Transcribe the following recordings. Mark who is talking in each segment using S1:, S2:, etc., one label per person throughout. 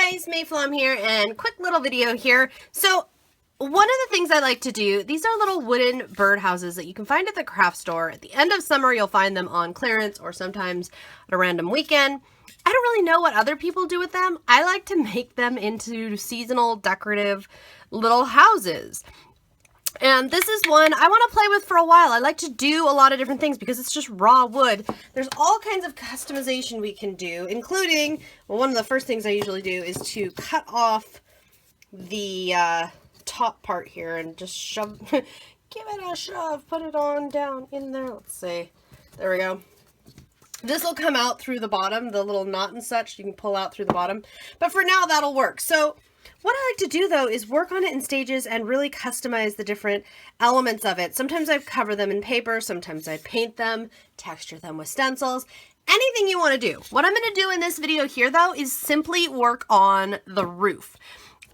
S1: guys, Mayflom here, and quick little video here. So one of the things I like to do, these are little wooden birdhouses that you can find at the craft store. At the end of summer, you'll find them on clearance or sometimes at a random weekend. I don't really know what other people do with them. I like to make them into seasonal decorative little houses. And this is one I want to play with for a while. I like to do a lot of different things because it's just raw wood. There's all kinds of customization we can do, including, well, one of the first things I usually do is to cut off the top part here and just shove, give it a shove, put it on down in there. Let's see. There we go. This will come out through the bottom, the little knot and such, you can pull out through the bottom. But for now, that'll work. So what I like to do, though, is work on it in stages and really customize the different elements of it. Sometimes I cover them in paper, sometimes I paint them, texture them with stencils, anything you want to do. What I'm going to do in this video here, though, is simply work on the roof.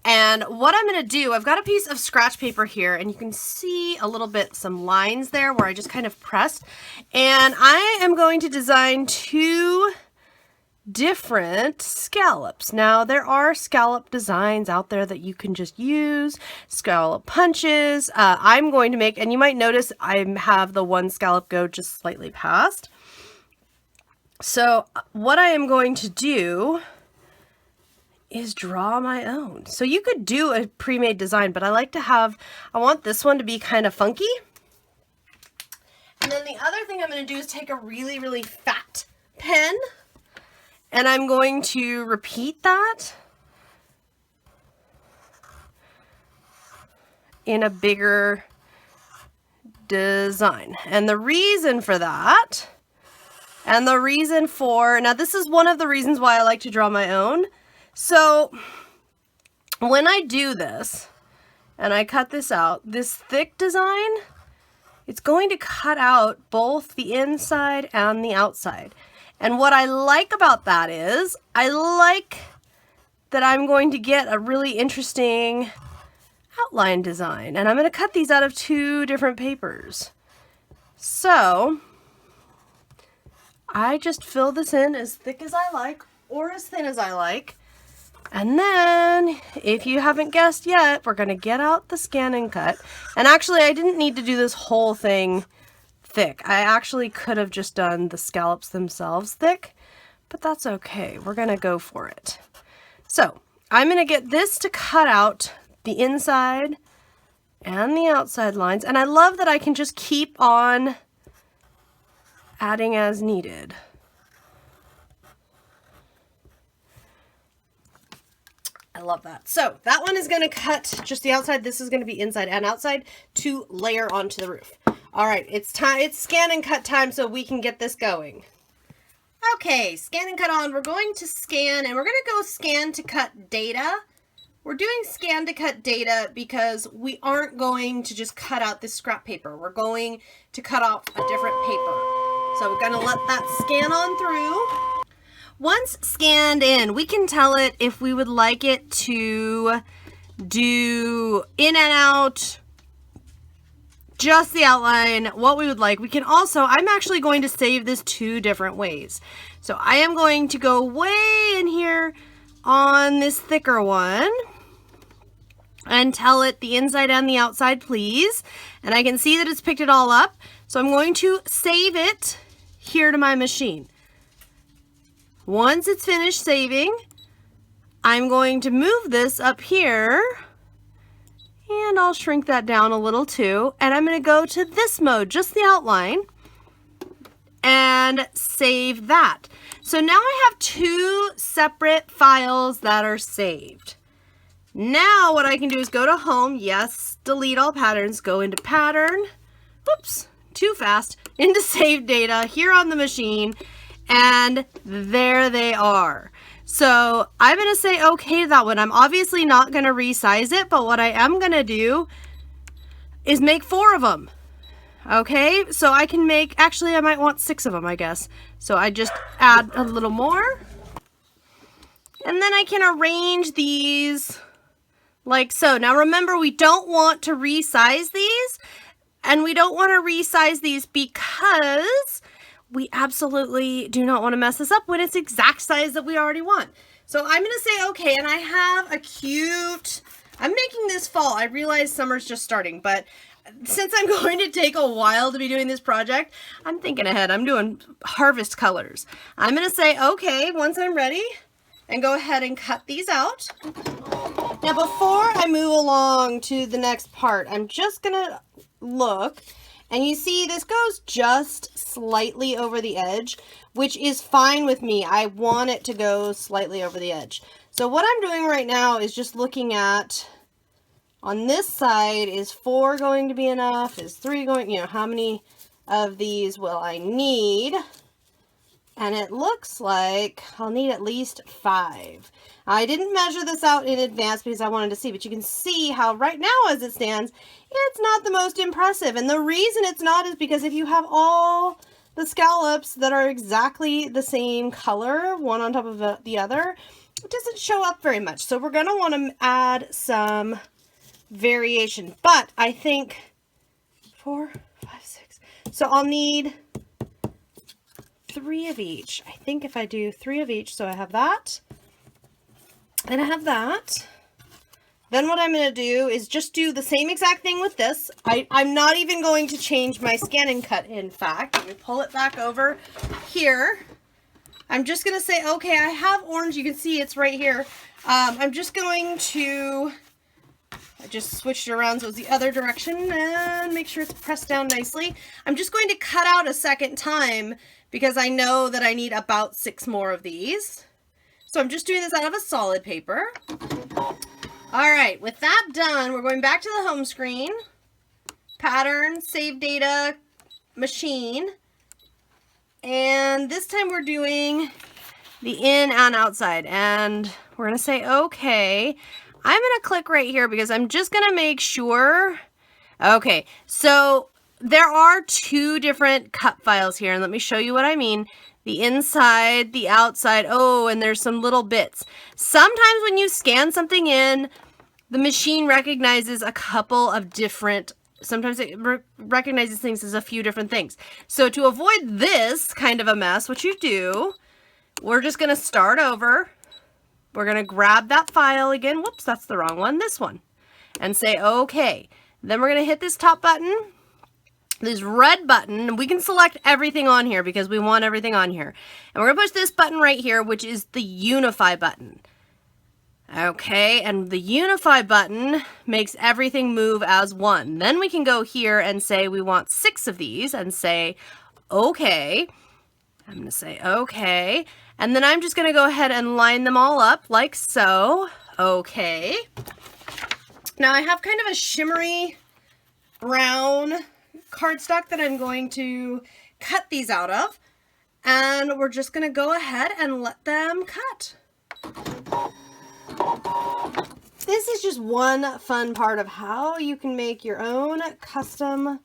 S1: And what I'm going to do, I've got a piece of scratch paper here, and you can see a little bit, some lines there where I just kind of pressed. And I am going to design two different scallops. Now, there are scallop designs out there that you can just use, scallop punches. I'm going to make, and you might notice I have the one scallop go just slightly past. So what I am going to do is draw my own. So you could do a pre-made design, but I like to have, I want this one to be kind of funky. And then the other thing I'm going to do is take a really, really fat pen, and I'm going to repeat that in a bigger design. And the reason for that, and the reason for, now this is one of the reasons why I like to draw my own. So when I do this, and I cut this out, this thick design, it's going to cut out both the inside and the outside. And what I like about that is, I like that I'm going to get a really interesting outline design. And I'm going to cut these out of two different papers. So I just fill this in as thick as I like, or as thin as I like. And then, if you haven't guessed yet, we're going to get out the scanNcut. And actually, I didn't need to do this whole thing thick. I actually could have just done the scallops themselves thick, but that's okay. We're going to go for it. So I'm going to get this to cut out the inside and the outside lines. And I love that I can just keep on adding as needed. I love that. So that one is going to cut just the outside. This is going to be inside and outside to layer onto the roof. All right, it's time. It's scanNcut time, so we can get this going. Okay, scanNcut on. We're going to scan, and we're going to go scan to cut data. We're doing scan to cut data because we aren't going to just cut out this scrap paper. We're going to cut off a different paper. So we're going to let that scan on through. Once scanned in, we can tell it if we would like it to do in and out, just the outline, what we would like. We can also, I'm actually going to save this two different ways. So I am going to go way in here on this thicker one and tell it the inside and the outside, please. And I can see that it's picked it all up. So I'm going to save it here to my machine. Once it's finished saving, I'm going to move this up here. And I'll shrink that down a little too. And I'm going to go to this mode, just the outline, and save that. So now I have two separate files that are saved. Now what I can do is go to home, yes, delete all patterns, go into pattern, whoops, too fast, into save data here on the machine, and there they are. So I'm going to say okay to that one. I'm obviously not going to resize it, but what I am going to do is make 4 of them. Okay, so I can make, actually I might want 6 of them, I guess. So I just add a little more. And then I can arrange these like so. Now remember, we don't want to resize these, and we don't want to resize these because we absolutely do not want to mess this up when it's exact size that we already want. So I'm going to say okay, and I have a cute, I'm making this fall. I realize summer's just starting, but since I'm going to take a while to be doing this project, I'm thinking ahead. I'm doing harvest colors. I'm going to say okay once I'm ready and go ahead and cut these out. Now before I move along to the next part, I'm just going to look, and you see this goes just slightly over the edge, which is fine with me. I want it to go slightly over the edge. So what I'm doing right now is just looking at, on this side, is 4 going to be enough? Is 3 going, you know, how many of these will I need? And it looks like I'll need at least 5. I didn't measure this out in advance because I wanted to see, but you can see how right now as it stands, it's not the most impressive. And the reason it's not is because if you have all the scallops that are exactly the same color, one on top of the other, it doesn't show up very much. So we're going to want to add some variation, but I think 4, 5, 6. So I'll need 3 of each. I think if I do 3 of each, so I have that, and I have that. Then what I'm going to do is just do the same exact thing with this. I'm not even going to change my scanNcut, in fact. Let me pull it back over here. I'm just going to say, okay, I have orange. You can see it's right here. I'm just going to, I just switched it around so it's the other direction and make sure it's pressed down nicely. I'm just going to cut out a second time because I know that I need about 6 more of these. So I'm just doing this out of a solid paper. All right, with that done, we're going back to the home screen, pattern, save data, machine, and this time we're doing the in and outside, and we're gonna say okay. I'm gonna click right here because I'm just gonna make sure. Okay, so there are 2 different cut files here, and let me show you what I mean. The inside, the outside. Oh, and there's some little bits. Sometimes when you scan something in, the machine recognizes a couple of different, sometimes it recognizes things as a few different things. So to avoid this kind of a mess, what you do, we're just going to start over. We're going to grab that file again. Whoops, that's the wrong one. This one. And say, okay. Then we're going to hit this top button. This red button, we can select everything on here because we want everything on here. And we're going to push this button right here, which is the Unify button. Okay, and the Unify button makes everything move as one. Then we can go here and say we want 6 of these and say, okay. I'm going to say, okay. And then I'm just going to go ahead and line them all up like so. Okay. Now I have kind of a shimmery brown cardstock that I'm going to cut these out of, and we're just going to go ahead and let them cut. This is just one fun part of how you can make your own custom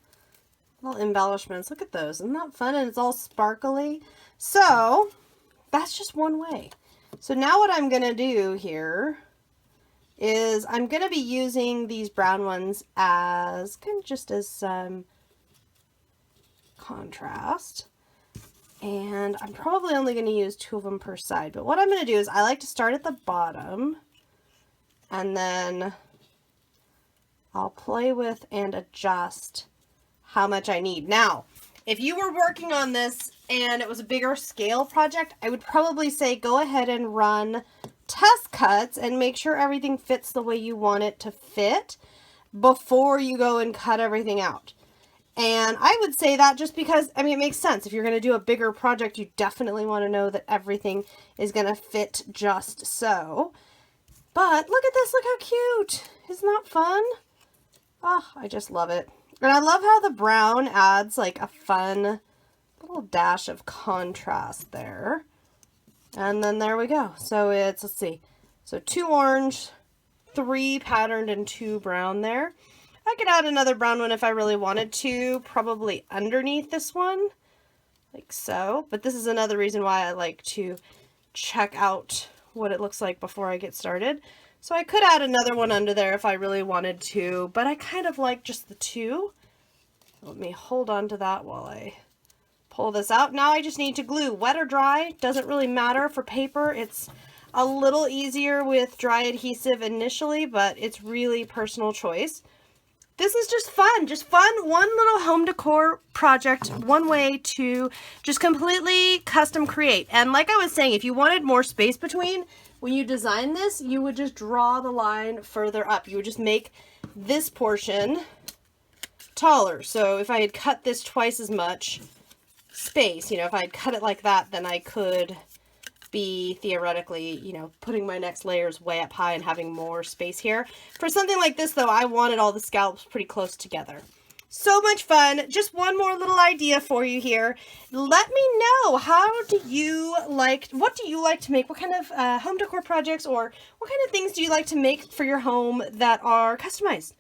S1: little embellishments. Look at those. Isn't that fun? And it's all sparkly. So that's just one way. So now what I'm going to do here is I'm going to be using these brown ones as kind of just as some contrast, and I'm probably only going to use 2 of them per side, but what I'm going to do is I like to start at the bottom and then I'll play with and adjust how much I need. Now if you were working on this and it was a bigger scale project, I would probably say go ahead and run test cuts and make sure everything fits the way you want it to fit before you go and cut everything out. And I would say that just because, I mean, it makes sense. If you're going to do a bigger project, you definitely want to know that everything is going to fit just so. But look at this. Look how cute. Isn't that fun? Oh, I just love it. And I love how the brown adds like a fun little dash of contrast there. And then there we go. So it's, let's see. So 2 orange, 3 patterned, and 2 brown there. I could add another brown one if I really wanted to, probably underneath this one, like so. But this is another reason why I like to check out what it looks like before I get started. So I could add another one under there if I really wanted to, but I kind of like just the 2. Let me hold on to that while I Pull this out. Now I just need to glue. Wet or dry, doesn't really matter. For paper, it's a little easier with dry adhesive initially, but it's really personal choice. This is just fun, one little home decor project, one way to just completely custom create. And like I was saying, if you wanted more space between, when you design this, you would just draw the line further up. You would just make this portion taller. So if I had cut this twice as much space, you know, if I had cut it like that, then I could be theoretically, you know, putting my next layers way up high and having more space here. For something like this though, I wanted all the scallops pretty close together. So much fun. Just one more little idea for you here. Let me know, what do you like to make? What kind of home decor projects, or what kind of things do you like to make for your home that are customized?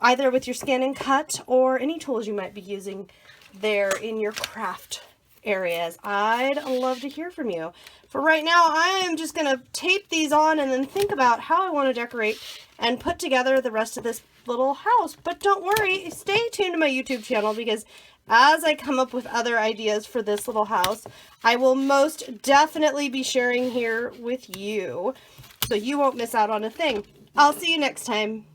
S1: Either with your scanNcut or any tools you might be using there in your craft areas. I'd love to hear from you. For right now, I am just going to tape these on and then think about how I want to decorate and put together the rest of this little house. But don't worry, stay tuned to my YouTube channel, because as I come up with other ideas for this little house, I will most definitely be sharing here with you, so you won't miss out on a thing. I'll see you next time.